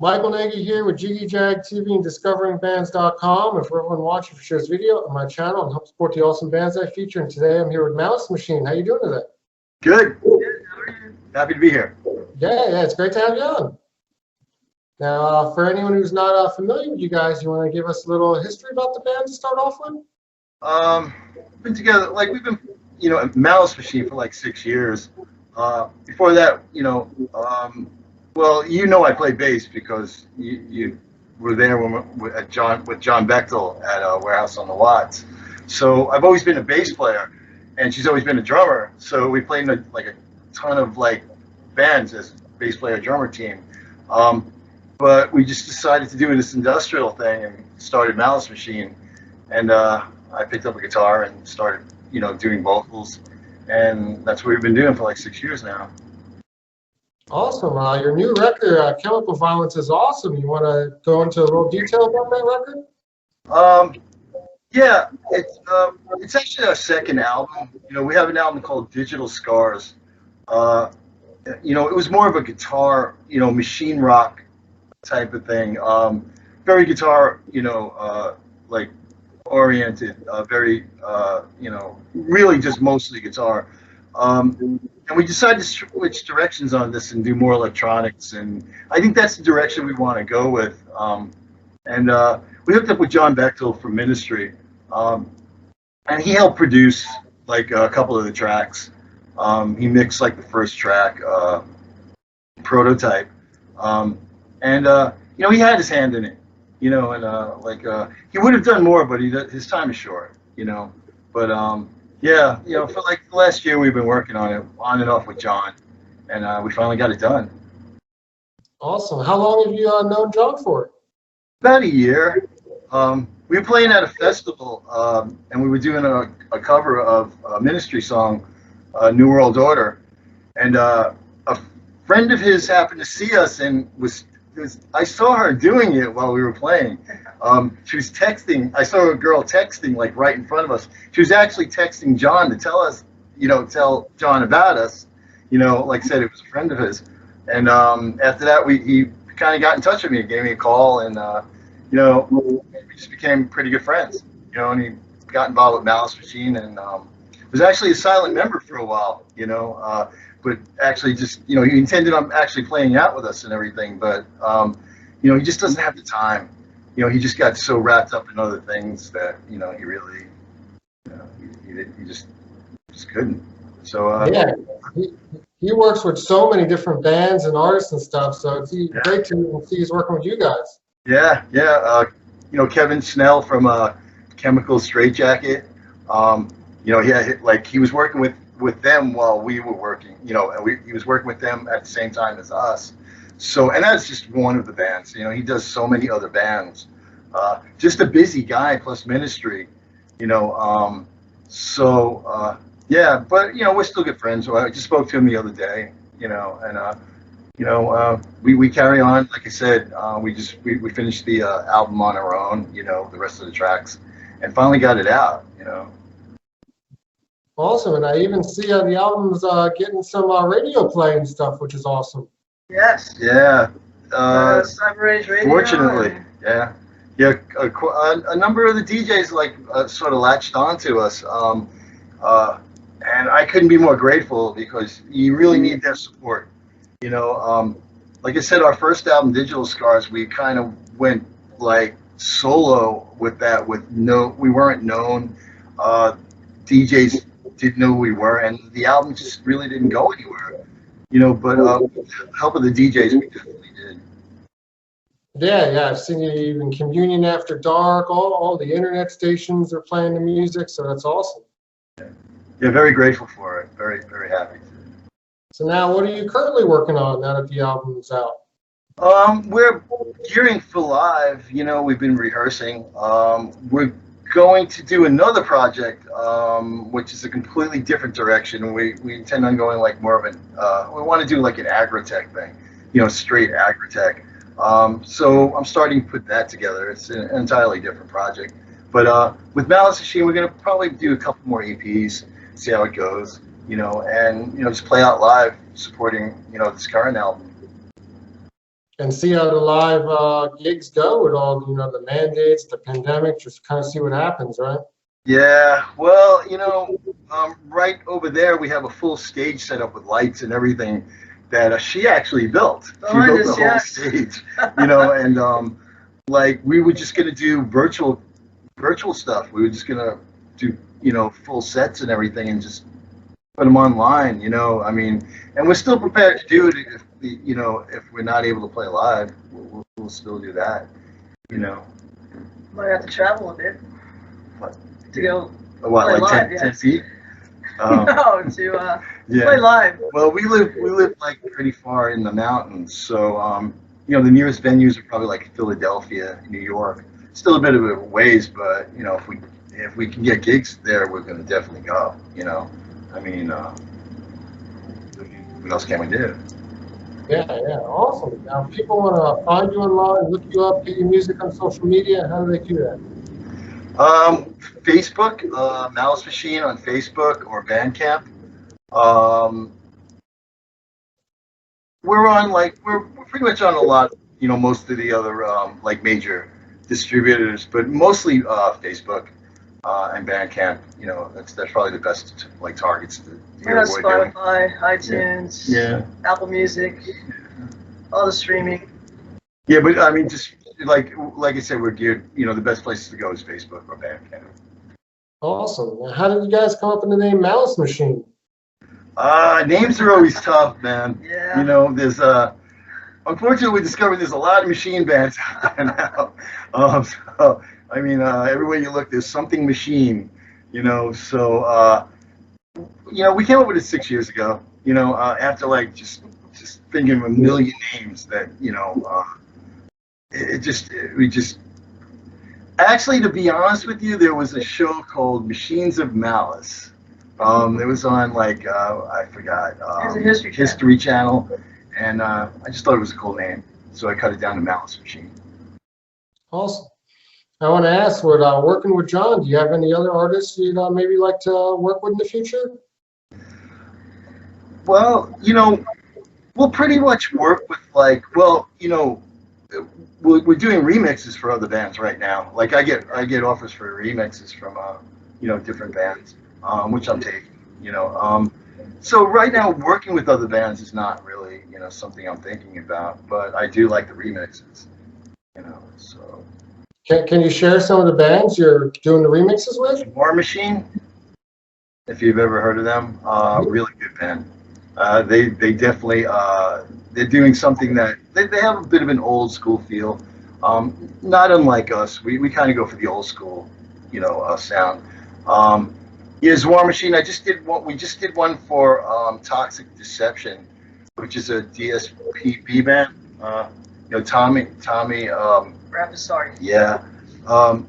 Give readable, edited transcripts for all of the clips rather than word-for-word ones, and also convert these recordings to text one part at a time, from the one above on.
Michael Nagy here with Jiggy Jag TV and DiscoveringBands.com. And for everyone watching, for sure this video on my channel and help support the awesome bands I feature. And today I'm here with Malice Machine. How you doing today? Good. Happy to be here. Yeah, it's great to have you on. Now, for anyone who's not familiar with you guys, you want to give us a little history about the band to start off with? Been together, we've been, at Malice Machine for 6 years. Before that, I play bass because you were there with John Bechtel at a Warehouse on the Watts. So I've always been a bass player, and she's always been a drummer. So we played in a ton of bands as bass player drummer team. But we just decided to do this industrial thing and started Malice Machine. And I picked up a guitar and started, doing vocals. And that's what we've been doing for 6 years now. Awesome. Your new record, Chemical Violence, is awesome. You want to go into a little detail about that record? Yeah, it's actually our second album. We have an album called Digital Scars. It was more of a guitar, machine rock type of thing. Very guitar, oriented, very, really just mostly guitar. And we decided to switch directions on this and do more electronics, and I think that's the direction we want to go with. We hooked up with John Bechtel from Ministry, and he helped produce a couple of the tracks. He mixed the first track, Prototype, and he had his hand in it, and he would have done more, but his time is short, but yeah, for the last year we've been working on it on and off with John, and we finally got it done. Awesome. How long have you known John for? About a year. We were playing at a festival, and we were doing a cover of a Ministry song, New World Order, and a friend of his happened to see us and I saw her doing it while we were playing. She was texting. I saw a girl texting right in front of us. She was actually texting John to tell us, tell John about us. Said it was a friend of his. And after that, he kind of got in touch with me, gave me a call, and we just became pretty good friends. And he got involved with Malice Machine, and was actually a silent member for a while. But actually just, he intended on actually playing out with us and everything, but, he just doesn't have the time. He just got so wrapped up in other things that, he really, he just couldn't. So, yeah, he works with so many different bands and artists and stuff, so it's great to see he's working with you guys. Yeah. Kevin Snell from Chemical Straitjacket, he was working with them while we were working, and he was working with them at the same time as us. So, and that's just one of the bands, he does so many other bands, just a busy guy plus Ministry, yeah, but, we're still good friends. So I just spoke to him the other day, and, we carry on. Like I said, we finished the album on our own, the rest of the tracks, and finally got it out, Awesome, and I even see the album's getting some radio play and stuff, which is awesome. Yes. Yeah. Cyber Age Radio. Fortunately, yeah. A number of the DJs sort of latched onto us, and I couldn't be more grateful because you really need their support. Like I said, our first album, Digital Scars, we kind of went solo with that. We weren't known. DJs didn't know who we were, and the album just really didn't go anywhere, but with the help of the DJs, we definitely did. Yeah, I've seen you even Communion After Dark, all the internet stations are playing the music, so that's awesome. Yeah, very grateful for it, very, very happy. So now, what are you currently working on now that the album's out? We're gearing for live, we've been rehearsing. We're going to do another project, which is a completely different direction. We intend on going more of we want to do an agrotech thing, straight agrotech. So I'm starting to put that together. It's an entirely different project. But with Malice Machine, we're going to probably do a couple more EPs, see how it goes, and just play out live, supporting this current album. and see how the live gigs go with all, the mandates, the pandemic, just kind of see what happens, right? Yeah, well, right over there we have a full stage set up with lights and everything that she actually built. She built the whole stage, and like we were just gonna do virtual stuff. We were just gonna do full sets and everything and just put them online. I mean, and we're still prepared to do it if we're not able to play live. We'll still do that. Might have to travel a bit. What? To go What, play like live, 10 feet? No, to Yeah. play live. Well, we live like pretty far in the mountains, so the nearest venues are probably like Philadelphia, New York. Still a bit of a ways, but if we can get gigs there, we're gonna definitely go. I mean, what else can we do? Yeah, awesome. Now, if people want to find you online, look you up, get your music on social media, how do they do that? Facebook, Malice Machine on Facebook or Bandcamp. We're pretty much on a lot, most of the other like major distributors, but mostly Facebook and Bandcamp. That's probably the best like targets to hear what we're doing. Spotify, iTunes, Apple Music, all the streaming. Yeah, but I mean, just like I said, we're geared. The best places to go is Facebook or Bandcamp. Awesome. Now, how did you guys come up with the name Malice Machine? Names are always tough, man. Yeah. There's unfortunately we discovered there's a lot of machine bands out there now. So I mean, everywhere you look, there's something machine. So we came up with it 6 years ago. After like just thinking of a million names that we just. Actually, to be honest with you, there was a show called Machines of Malice. It was on like I forgot. It was a History Channel, and I just thought it was a cool name, so I cut it down to Malice Machine. Awesome. I want to ask, with working with John, do you have any other artists you'd maybe like to work with in the future? Well, we'll pretty much work with we're doing remixes for other bands right now. Like I get offers for remixes from different bands, which I'm taking. So right now working with other bands is not really something I'm thinking about, but I do like the remixes. So. Can you share some of the bands you're doing the remixes with? War Machine, if you've ever heard of them, really good band. They definitely they're doing something that they have a bit of an old school feel, not unlike us. We kind of go for the old school, sound. War Machine. We just did one for Toxic Deception, which is a DSPB band. Tommy. Sorry. Yeah,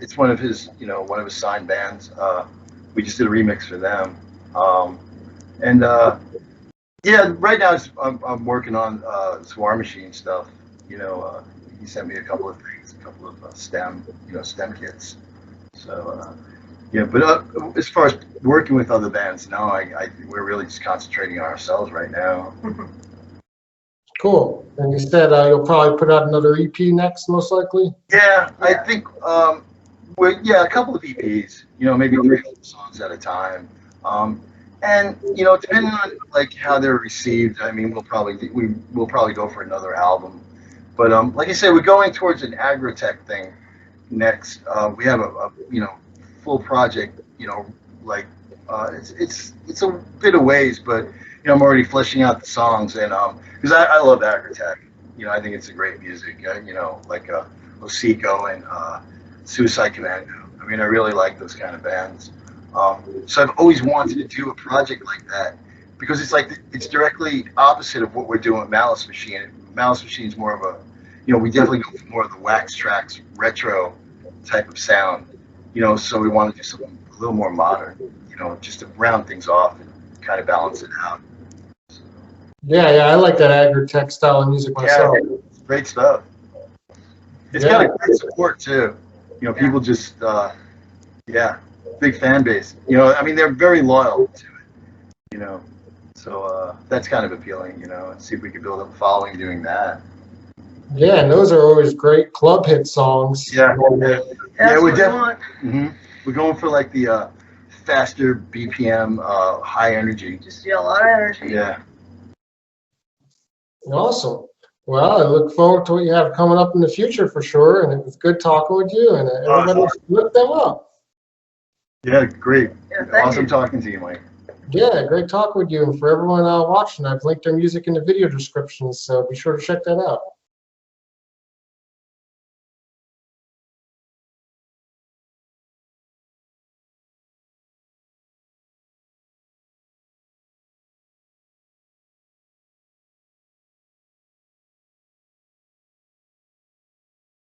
it's one of his signed bands. We just did a remix for them, right now I'm working on War Machine stuff. He sent me a couple of things, a couple of STEM kits. So but as far as working with other bands, no, we're really just concentrating on ourselves right now. Cool. And you said you'll probably put out another EP next, most likely? Yeah, I think a couple of EPs, maybe 3 songs at a time. And depending on like how they're received, I mean, we'll probably go for another album. But like I said, we're going towards an agrotech thing next. We have a full project, it's a bit of ways, but I'm already fleshing out the songs, and because I love agrotech. I think it's a great music. Like Osico and Suicide Commando. I mean, I really like those kind of bands. So I've always wanted to do a project like that because it's directly opposite of what we're doing with Malice Machine. Malice Machine is more of a, we definitely go for more of the wax tracks, retro type of sound. So we want to do something a little more modern, just to round things off and kind of balance it out. Yeah, I like that agrotech style of music myself. Yeah, it's great stuff. It's got a great support too. People just, big fan base. I mean, they're very loyal to it. So that's kind of appealing. And see if we can build up a following doing that. Yeah, and those are always great club hit songs. Yeah. That's Yeah, what we want. We're going for like the faster BPM, high energy. Just a lot of energy. Yeah. Awesome. Well, I look forward to what you have coming up in the future for sure, and it was good talking with you, and everybody look them up. Yeah, great. Yeah, thank Awesome you. talking to you, Mike. Yeah, great talking with you, and for everyone watching, I've linked their music in the video description, so be sure to check that out.